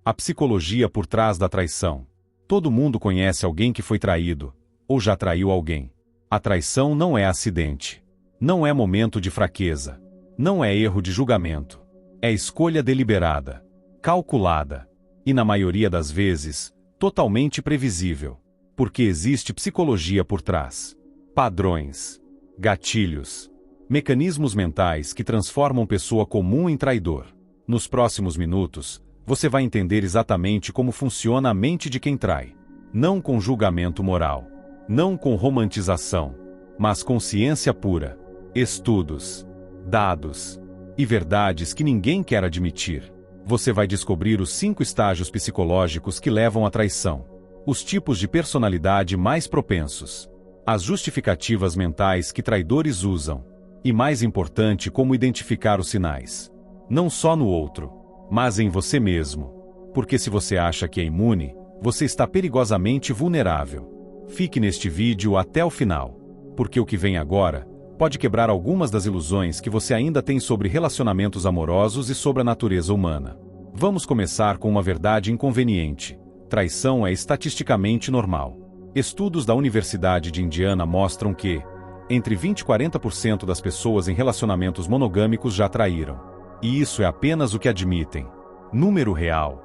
A psicologia por trás da traição. Todo mundo conhece alguém que foi traído, ou já traiu alguém. A traição não é acidente. Não é momento de fraqueza. Não é erro de julgamento. É escolha deliberada, calculada. E na maioria das vezes, totalmente previsível. Porque existe psicologia por trás. Padrões, gatilhos, mecanismos mentais que transformam pessoa comum em traidor. Nos próximos minutos, você vai entender exatamente como funciona a mente de quem trai. Não com julgamento moral. Não com romantização. Mas com ciência pura. Estudos, dados e verdades que ninguém quer admitir. Você vai descobrir os 5 estágios psicológicos que levam à traição. Os tipos de personalidade mais propensos. As justificativas mentais que traidores usam. E mais importante, como identificar os sinais. Não só no outro, mas em você mesmo. Porque se você acha que é imune, você está perigosamente vulnerável. Fique neste vídeo até o final. Porque o que vem agora pode quebrar algumas das ilusões que você ainda tem sobre relacionamentos amorosos e sobre a natureza humana. Vamos começar com uma verdade inconveniente. Traição é estatisticamente normal. Estudos da Universidade de Indiana mostram que, entre 20 e 40% das pessoas em relacionamentos monogâmicos já traíram. E isso é apenas o que admitem. Número real.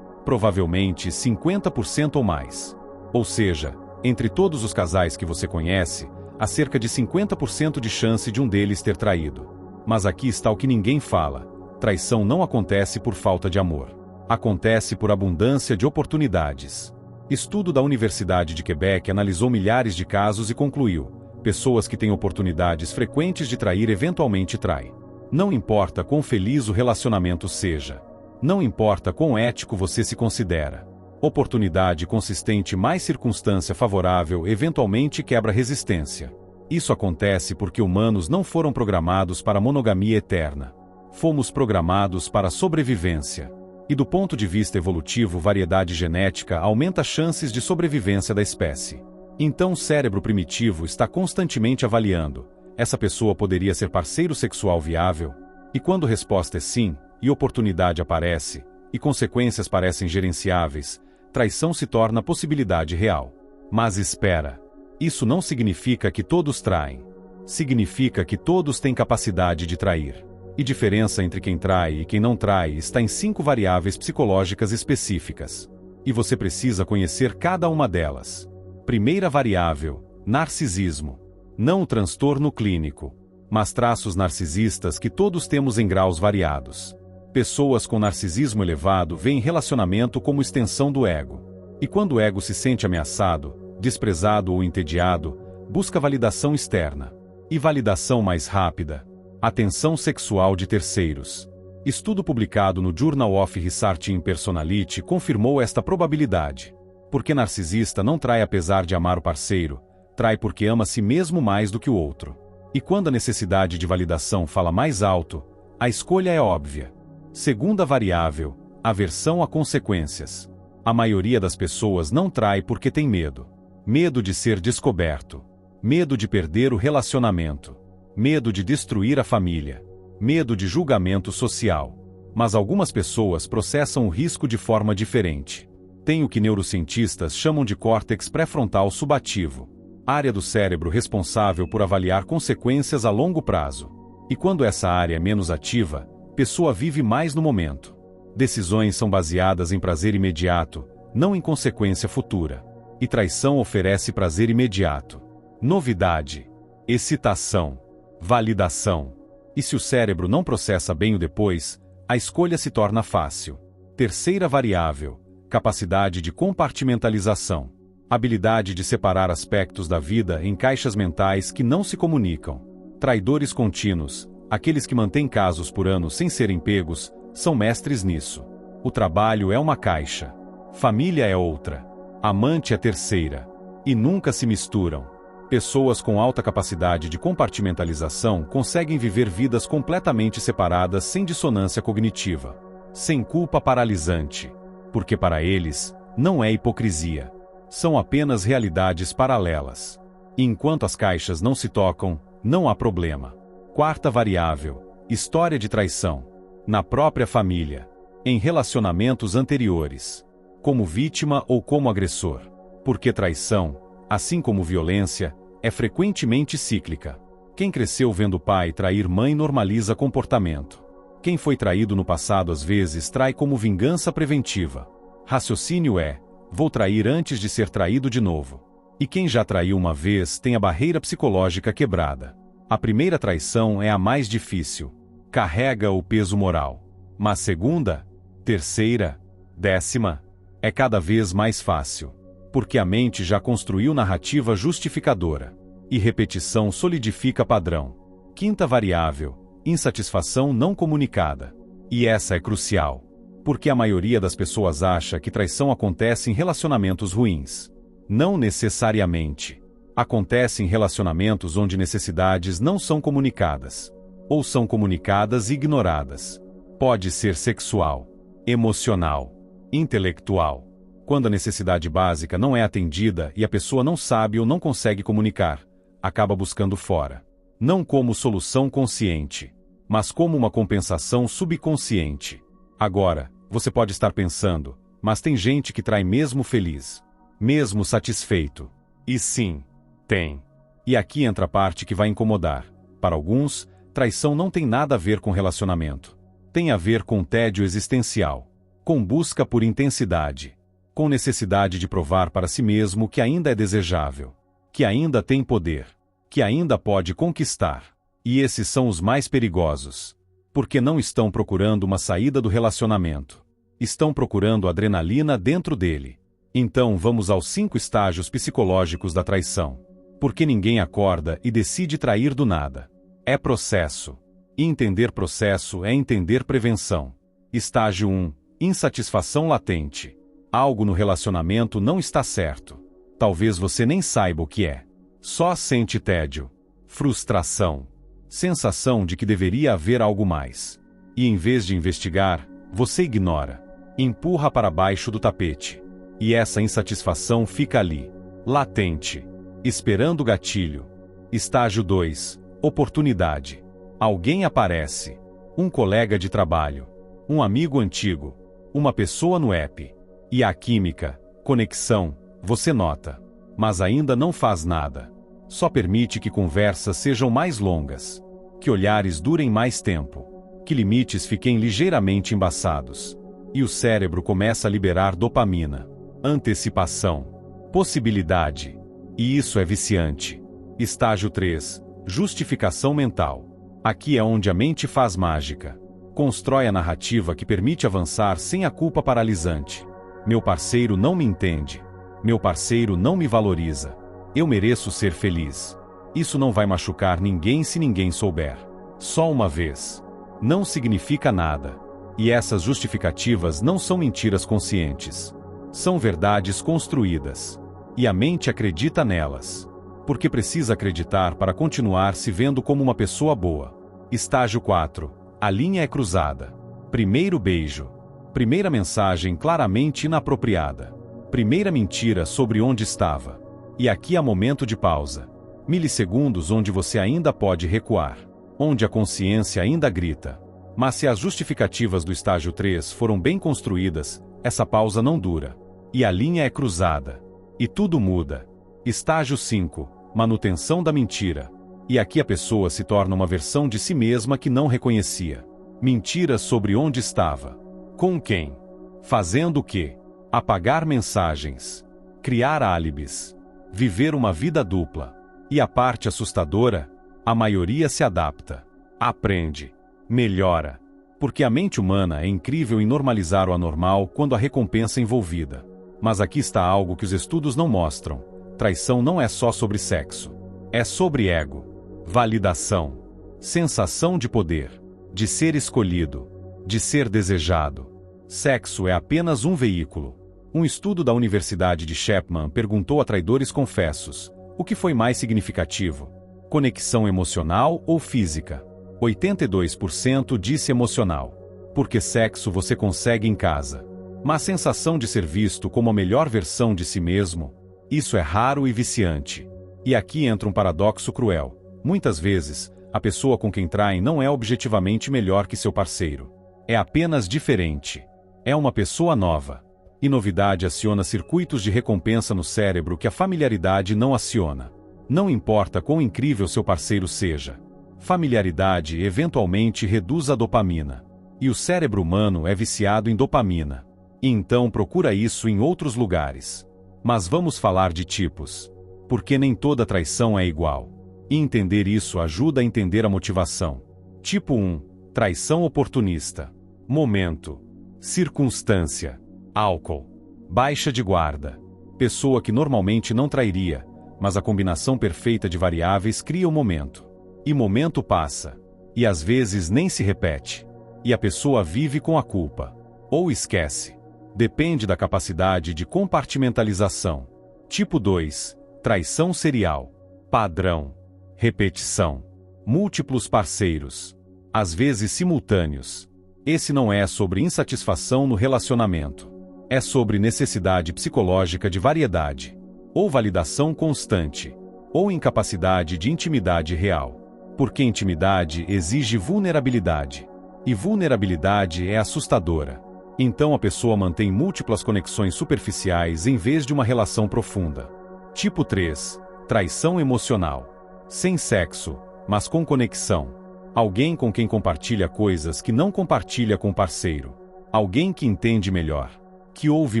Provavelmente 50% ou mais. Ou seja, entre todos os casais que você conhece, há cerca de 50% de chance de um deles ter traído. Mas aqui está o que ninguém fala. Traição não acontece por falta de amor. Acontece por abundância de oportunidades. Estudo da Universidade de Quebec analisou milhares de casos e concluiu: pessoas que têm oportunidades frequentes de trair eventualmente traem. Não importa quão feliz o relacionamento seja. Não importa quão ético você se considera. Oportunidade consistente mais circunstância favorável eventualmente quebra resistência. Isso acontece porque humanos não foram programados para monogamia eterna. Fomos programados para a sobrevivência. E do ponto de vista evolutivo, variedade genética aumenta as chances de sobrevivência da espécie. Então o cérebro primitivo está constantemente avaliando: essa pessoa poderia ser parceiro sexual viável? E quando a resposta é sim, e oportunidade aparece, e consequências parecem gerenciáveis, traição se torna possibilidade real. Mas espera. Isso não significa que todos traem. Significa que todos têm capacidade de trair. E diferença entre quem trai e quem não trai está em 5 variáveis psicológicas específicas. E você precisa conhecer cada uma delas. Primeira variável: narcisismo. Não o transtorno clínico, mas traços narcisistas que todos temos em graus variados. Pessoas com narcisismo elevado veem relacionamento como extensão do ego. E quando o ego se sente ameaçado, desprezado ou entediado, busca validação externa. E validação mais rápida: atenção sexual de terceiros. Estudo publicado no Journal of Research in Personality confirmou esta probabilidade. Porque narcisista não trai apesar de amar o parceiro, trai porque ama a si mesmo mais do que o outro. E quando a necessidade de validação fala mais alto, a escolha é óbvia. Segunda variável: aversão a consequências. A maioria das pessoas não trai porque tem medo. Medo de ser descoberto. Medo de perder o relacionamento. Medo de destruir a família. Medo de julgamento social. Mas algumas pessoas processam o risco de forma diferente. Tem o que neurocientistas chamam de córtex pré-frontal subativo, área do cérebro responsável por avaliar consequências a longo prazo. E quando essa área é menos ativa, a pessoa vive mais no momento. Decisões são baseadas em prazer imediato, não em consequência futura. E traição oferece prazer imediato. Novidade, excitação, validação. E se o cérebro não processa bem o depois, a escolha se torna fácil. Terceira variável: capacidade de compartimentalização. Habilidade de separar aspectos da vida em caixas mentais que não se comunicam. Traidores contínuos, aqueles que mantêm casos por anos sem serem pegos, são mestres nisso. O trabalho é uma caixa. Família é outra. Amante é terceira. E nunca se misturam. Pessoas com alta capacidade de compartimentalização conseguem viver vidas completamente separadas sem dissonância cognitiva. Sem culpa paralisante. Porque para eles, não é hipocrisia. São apenas realidades paralelas. E enquanto as caixas não se tocam, não há problema. Quarta variável: história de traição. Na própria família. em relacionamentos anteriores, como vítima ou como agressor. Porque traição, assim como violência, é frequentemente cíclica. Quem cresceu vendo pai trair mãe normaliza comportamento. Quem foi traído no passado às vezes trai como vingança preventiva. Raciocínio é: vou trair antes de ser traído de novo. E quem já traiu uma vez tem a barreira psicológica quebrada. A primeira traição é a mais difícil. Carrega o peso moral. Mas segunda, terceira, 10ª, é cada vez mais fácil. Porque a mente já construiu narrativa justificadora. E repetição solidifica padrão. Quinta variável, insatisfação não comunicada. E essa é crucial. Porque a maioria das pessoas acha que traição acontece em relacionamentos ruins. Não necessariamente. Acontece em relacionamentos onde necessidades não são comunicadas. Ou são comunicadas e ignoradas. Pode ser sexual, emocional, intelectual. Quando a necessidade básica não é atendida e a pessoa não sabe ou não consegue comunicar, acaba buscando fora. Não como solução consciente, mas como uma compensação subconsciente. Agora, você pode estar pensando, mas tem gente que trai mesmo feliz, mesmo satisfeito. E sim, tem. E aqui entra a parte que vai incomodar. Para alguns, traição não tem nada a ver com relacionamento. Tem a ver com tédio existencial, com busca por intensidade, com necessidade de provar para si mesmo que ainda é desejável, que ainda tem poder, que ainda pode conquistar. E esses são os mais perigosos, porque não estão procurando uma saída do relacionamento. Estão procurando adrenalina dentro dele. Então vamos aos 5 estágios psicológicos da traição. Porque ninguém acorda e decide trair do nada. É processo. E entender processo é entender prevenção. Estágio 1. Insatisfação latente. Algo no relacionamento não está certo. Talvez você nem saiba o que é. Só sente tédio, frustração, sensação de que deveria haver algo mais. E em vez de investigar, você ignora. Empurra para baixo do tapete. E essa insatisfação fica ali, latente, esperando o gatilho. Estágio 2. Oportunidade. Alguém aparece. Um colega de trabalho. Um amigo antigo. Uma pessoa no app. E a química, conexão, você nota. Mas ainda não faz nada. Só permite que conversas sejam mais longas. Que olhares durem mais tempo. Que limites fiquem ligeiramente embaçados. E o cérebro começa a liberar dopamina. Antecipação. Possibilidade. E isso é viciante. Estágio 3. Justificação mental. Aqui é onde a mente faz mágica. Constrói a narrativa que permite avançar sem a culpa paralisante. Meu parceiro não me entende. Meu parceiro não me valoriza. Eu mereço ser feliz. Isso não vai machucar ninguém se ninguém souber. Só uma vez. Não significa nada. E essas justificativas não são mentiras conscientes. São verdades construídas. E a mente acredita nelas. Porque precisa acreditar para continuar se vendo como uma pessoa boa. Estágio 4. A linha é cruzada. Primeiro beijo. Primeira mensagem claramente inapropriada. Primeira mentira sobre onde estava. E aqui há momento de pausa. Milissegundos onde você ainda pode recuar. Onde a consciência ainda grita. Mas se as justificativas do estágio 3 foram bem construídas, essa pausa não dura. E a linha é cruzada. E tudo muda. Estágio 5. Manutenção da mentira. E aqui a pessoa se torna uma versão de si mesma que não reconhecia. Mentiras sobre onde estava. Com quem? Fazendo o quê? Apagar mensagens. Criar álibis. Viver uma vida dupla. E a parte assustadora? A maioria se adapta. Aprende. Melhora. Porque a mente humana é incrível em normalizar o anormal quando a recompensa é envolvida. Mas aqui está algo que os estudos não mostram. Traição não é só sobre sexo. É sobre ego, validação, sensação de poder, de ser escolhido, de ser desejado. Sexo é apenas um veículo. Um estudo da Universidade de Chapman perguntou a traidores confessos: o que foi mais significativo? Conexão emocional ou física? 82% disse emocional. Porque sexo você consegue em casa. Mas a sensação de ser visto como a melhor versão de si mesmo, isso é raro e viciante. E aqui entra um paradoxo cruel. Muitas vezes, a pessoa com quem traem não é objetivamente melhor que seu parceiro. É apenas diferente. É uma pessoa nova. E novidade aciona circuitos de recompensa no cérebro que a familiaridade não aciona. Não importa quão incrível seu parceiro seja. Familiaridade eventualmente reduz a dopamina. E o cérebro humano é viciado em dopamina. E então procura isso em outros lugares. Mas vamos falar de tipos. Porque nem toda traição é igual. E entender isso ajuda a entender a motivação. Tipo 1. Traição oportunista. Momento. Circunstância. Álcool. Baixa de guarda. Pessoa que normalmente não trairia, mas a combinação perfeita de variáveis cria o momento. E momento passa. E às vezes nem se repete. E a pessoa vive com a culpa. Ou esquece. Depende da capacidade de compartimentalização. Tipo 2. Traição serial. Padrão. Repetição. Múltiplos parceiros. Às vezes simultâneos. Esse não é sobre insatisfação no relacionamento. É sobre necessidade psicológica de variedade. Ou validação constante. Ou incapacidade de intimidade real. Porque intimidade exige vulnerabilidade. E vulnerabilidade é assustadora. Então a pessoa mantém múltiplas conexões superficiais em vez de uma relação profunda. Tipo 3. Traição emocional. Sem sexo, mas com conexão. Alguém com quem compartilha coisas que não compartilha com o parceiro. Alguém que entende melhor. Que ouve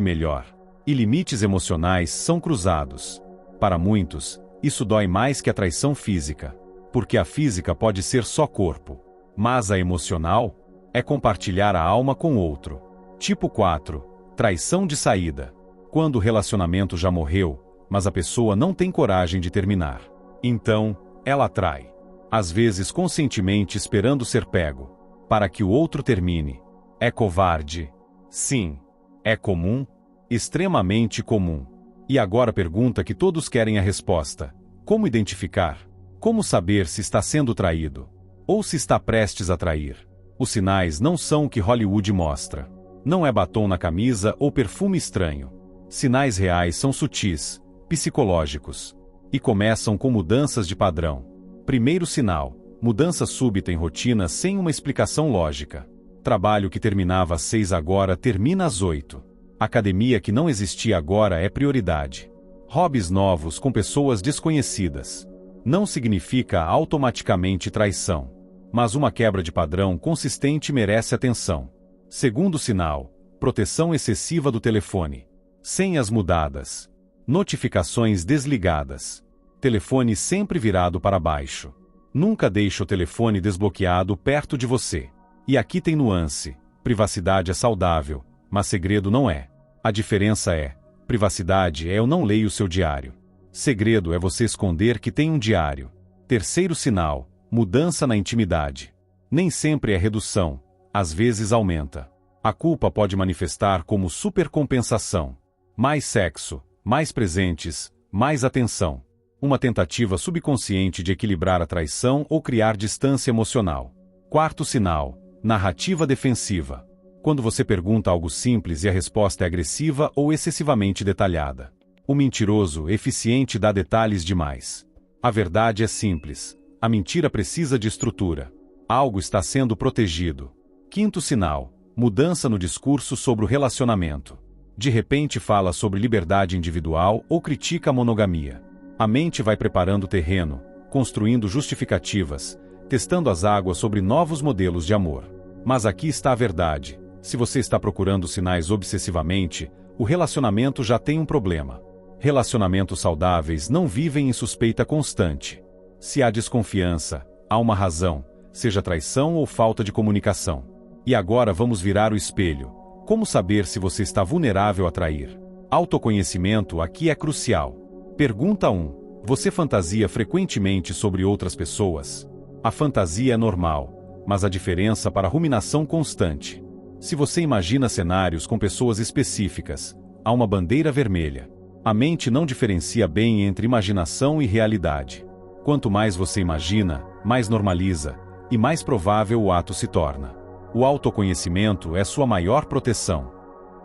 melhor. E limites emocionais são cruzados. Para muitos, isso dói mais que a traição física. Porque a física pode ser só corpo. Mas a emocional é compartilhar a alma com outro. Tipo 4. Traição de saída. Quando o relacionamento já morreu, mas a pessoa não tem coragem de terminar. Então, ela trai. Às vezes conscientemente esperando ser pego. Para que o outro termine. É covarde? Sim. É comum? Extremamente comum. E agora a pergunta que todos querem a resposta. Como identificar? Como saber se está sendo traído? Ou se está prestes a trair? Os sinais não são o que Hollywood mostra. Não é batom na camisa ou perfume estranho. Sinais reais são sutis, psicológicos. E começam com mudanças de padrão. Primeiro sinal: mudança súbita em rotina sem uma explicação lógica. Trabalho que terminava às 6 agora termina às 8. Academia que não existia agora é prioridade. Hobbies novos com pessoas desconhecidas. Não significa automaticamente traição. Mas uma quebra de padrão consistente merece atenção. Segundo sinal: proteção excessiva do telefone. Senhas mudadas. Notificações desligadas. Telefone sempre virado para baixo. Nunca deixe o telefone desbloqueado perto de você. E aqui tem nuance. Privacidade é saudável, mas segredo não é. A diferença é: privacidade é eu não leio o seu diário. Segredo é você esconder que tem um diário. Terceiro sinal: mudança na intimidade. Nem sempre é redução. Às vezes aumenta. A culpa pode manifestar como supercompensação. Mais sexo, mais presentes, mais atenção. Uma tentativa subconsciente de equilibrar a traição ou criar distância emocional. Quarto sinal: narrativa defensiva. Quando você pergunta algo simples e a resposta é agressiva ou excessivamente detalhada. O mentiroso eficiente dá detalhes demais. A verdade é simples. A mentira precisa de estrutura. Algo está sendo protegido. Quinto sinal: mudança no discurso sobre o relacionamento. De repente fala sobre liberdade individual ou critica a monogamia. A mente vai preparando o terreno, construindo justificativas, testando as águas sobre novos modelos de amor. Mas aqui está a verdade: se você está procurando sinais obsessivamente, o relacionamento já tem um problema. Relacionamentos saudáveis não vivem em suspeita constante. Se há desconfiança, há uma razão, seja traição ou falta de comunicação. E agora vamos virar o espelho. Como saber se você está vulnerável a trair? Autoconhecimento aqui é crucial. Pergunta 1. Você fantasia frequentemente sobre outras pessoas? A fantasia é normal, mas a diferença para a ruminação constante. Se você imagina cenários com pessoas específicas, há uma bandeira vermelha. A mente não diferencia bem entre imaginação e realidade. Quanto mais você imagina, mais normaliza, e mais provável o ato se torna. O autoconhecimento é sua maior proteção.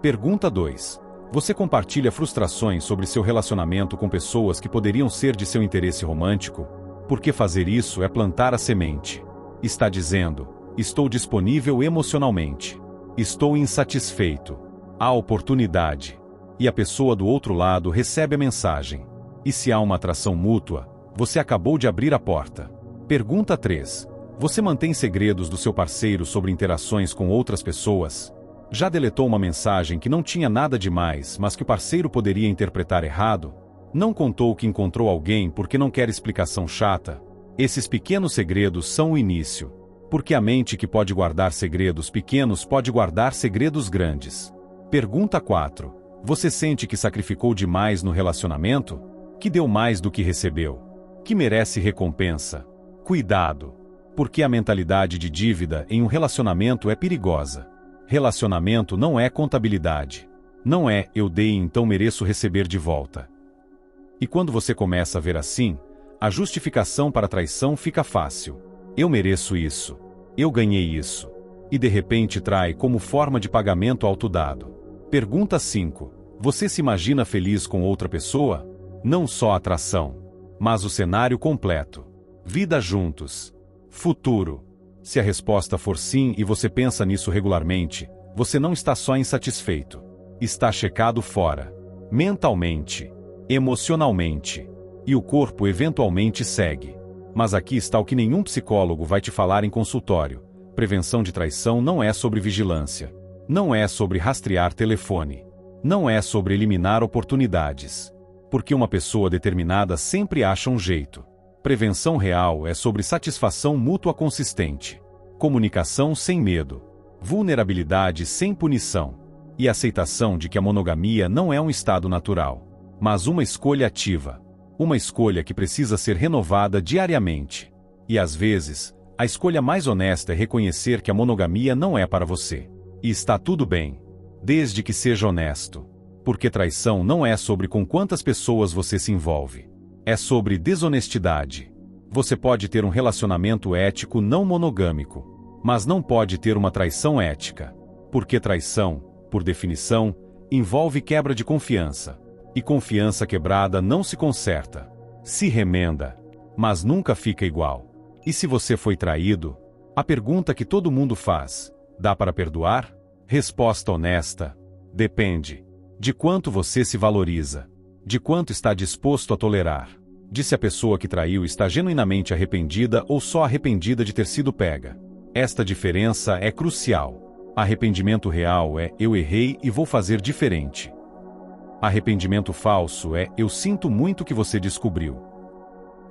Pergunta 2. Você compartilha frustrações sobre seu relacionamento com pessoas que poderiam ser de seu interesse romântico? Porque fazer isso é plantar a semente. Está dizendo: estou disponível emocionalmente. Estou insatisfeito. Há oportunidade. E a pessoa do outro lado recebe a mensagem. E se há uma atração mútua, você acabou de abrir a porta. Pergunta 3. Você mantém segredos do seu parceiro sobre interações com outras pessoas? Já deletou uma mensagem que não tinha nada demais, mas que o parceiro poderia interpretar errado? Não contou que encontrou alguém porque não quer explicação chata? Esses pequenos segredos são o início. Porque a mente que pode guardar segredos pequenos pode guardar segredos grandes. Pergunta 4. Você sente que sacrificou demais no relacionamento? Que deu mais do que recebeu? Que merece recompensa? Cuidado! Porque a mentalidade de dívida em um relacionamento é perigosa. Relacionamento não é contabilidade. Não é eu dei então mereço receber de volta. E quando você começa a ver assim, a justificação para a traição fica fácil. Eu mereço isso. Eu ganhei isso. E de repente trai como forma de pagamento autodado. Pergunta 5. Você se imagina feliz com outra pessoa? Não só a atração, mas o cenário completo. Vida juntos. Futuro. Se a resposta for sim e você pensa nisso regularmente, você não está só insatisfeito. Está checado fora. Mentalmente. Emocionalmente. E o corpo eventualmente segue. Mas aqui está o que nenhum psicólogo vai te falar em consultório. Prevenção de traição não é sobre vigilância. Não é sobre rastrear telefone. Não é sobre eliminar oportunidades. Porque uma pessoa determinada sempre acha um jeito. Prevenção real é sobre satisfação mútua consistente. Comunicação sem medo. Vulnerabilidade sem punição. E aceitação de que a monogamia não é um estado natural, mas uma escolha ativa. Uma escolha que precisa ser renovada diariamente. E às vezes, a escolha mais honesta é reconhecer que a monogamia não é para você. E está tudo bem, desde que seja honesto. Porque traição não é sobre com quantas pessoas você se envolve. É sobre desonestidade. Você pode ter um relacionamento ético não monogâmico, mas não pode ter uma traição ética. Porque traição, por definição, envolve quebra de confiança. E confiança quebrada não se conserta. Se remenda, mas nunca fica igual. E se você foi traído? A pergunta que todo mundo faz: dá para perdoar? Resposta honesta: depende. De quanto você se valoriza. De quanto está disposto a tolerar. De se a pessoa que traiu está genuinamente arrependida ou só arrependida de ter sido pega. Esta diferença é crucial. Arrependimento real é eu errei e vou fazer diferente. Arrependimento falso é eu sinto muito que você descobriu.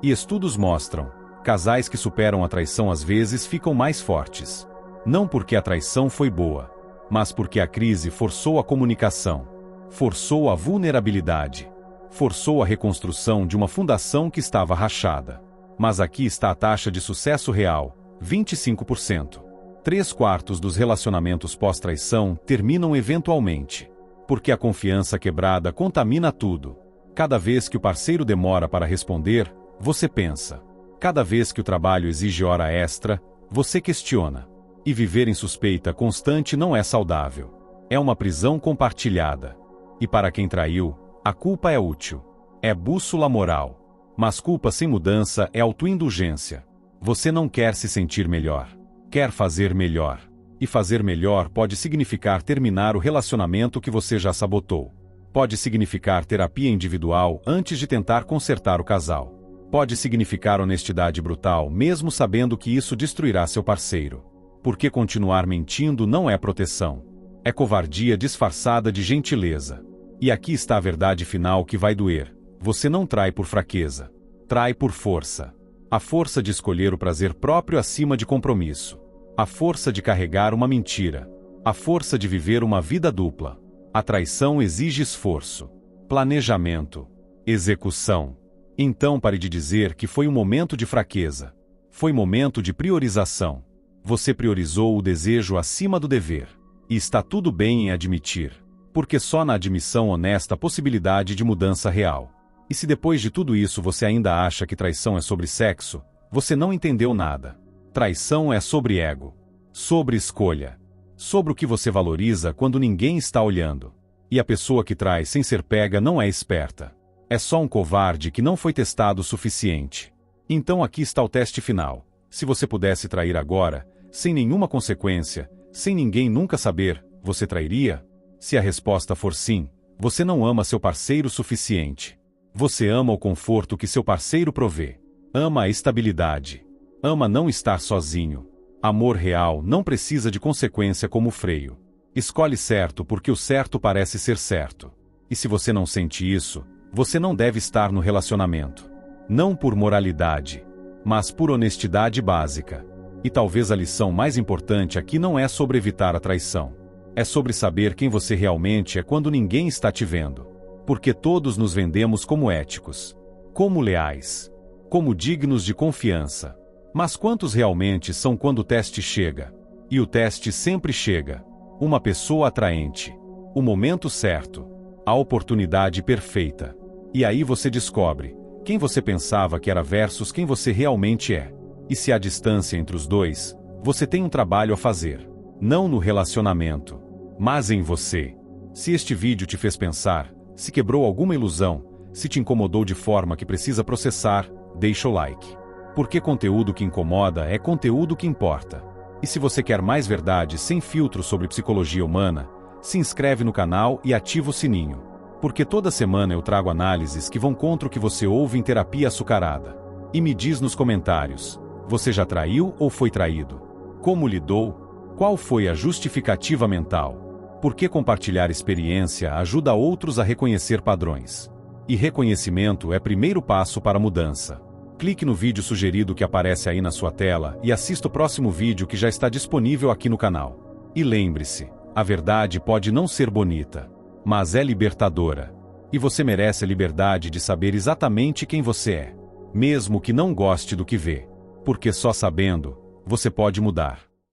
E estudos mostram, casais que superam a traição às vezes ficam mais fortes. Não porque a traição foi boa, mas porque a crise forçou a comunicação, forçou a vulnerabilidade, forçou a reconstrução de uma fundação que estava rachada. Mas aqui está a taxa de sucesso real, 25%. 3/4 dos relacionamentos pós-traição terminam eventualmente. Porque a confiança quebrada contamina tudo. Cada vez que o parceiro demora para responder, você pensa. Cada vez que o trabalho exige hora extra, você questiona. E viver em suspeita constante não é saudável. É uma prisão compartilhada. E para quem traiu, a culpa é útil. É bússola moral. Mas culpa sem mudança é autoindulgência. Você não quer se sentir melhor. Quer fazer melhor. E fazer melhor pode significar terminar o relacionamento que você já sabotou. Pode significar terapia individual antes de tentar consertar o casal. Pode significar honestidade brutal, mesmo sabendo que isso destruirá seu parceiro. Porque continuar mentindo não é proteção. É covardia disfarçada de gentileza. E aqui está a verdade final que vai doer. Você não trai por fraqueza. Trai por força. A força de escolher o prazer próprio acima de compromisso. A força de carregar uma mentira. A força de viver uma vida dupla. A traição exige esforço, planejamento, execução. Então pare de dizer que foi um momento de fraqueza. Foi momento de priorização. Você priorizou o desejo acima do dever. E está tudo bem em admitir. Porque só na admissão honesta há possibilidade de mudança real. E se depois de tudo isso você ainda acha que traição é sobre sexo, você não entendeu nada. Traição é sobre ego, sobre escolha, sobre o que você valoriza quando ninguém está olhando. E a pessoa que trai sem ser pega não é esperta. É só um covarde que não foi testado o suficiente. Então aqui está o teste final. Se você pudesse trair agora, sem nenhuma consequência, Sem ninguém nunca saber, você trairia? Se a resposta for sim, você não ama seu parceiro o suficiente. Você ama o conforto que seu parceiro provê. Ama a estabilidade. Ama não estar sozinho. Amor real não precisa de consequência como freio. Escolhe certo porque o certo parece ser certo. E se você não sente isso, você não deve estar no relacionamento. Não por moralidade, mas por honestidade básica. E talvez a lição mais importante aqui não é sobre evitar a traição. É sobre saber quem você realmente é quando ninguém está te vendo. Porque todos nos vendemos como éticos, como leais, como dignos de confiança. Mas quantos realmente são quando o teste chega? E o teste sempre chega. Uma pessoa atraente. O momento certo. A oportunidade perfeita. E aí você descobre quem você pensava que era versus quem você realmente é. E se há distância entre os dois, você tem um trabalho a fazer. Não no relacionamento, mas em você. Se este vídeo te fez pensar, se quebrou alguma ilusão, se te incomodou de forma que precisa processar, deixa o like. Porque conteúdo que incomoda é conteúdo que importa. E se você quer mais verdade sem filtro sobre psicologia humana, se inscreve no canal e ativa o sininho. Porque toda semana eu trago análises que vão contra o que você ouve em terapia açucarada. E me diz nos comentários, você já traiu ou foi traído? Como lidou? Qual foi a justificativa mental? Por que compartilhar experiência ajuda outros a reconhecer padrões? E reconhecimento é primeiro passo para a mudança. Clique no vídeo sugerido que aparece aí na sua tela e assista o próximo vídeo que já está disponível aqui no canal. E lembre-se, a verdade pode não ser bonita, mas é libertadora. E você merece a liberdade de saber exatamente quem você é, mesmo que não goste do que vê. Porque só sabendo, você pode mudar.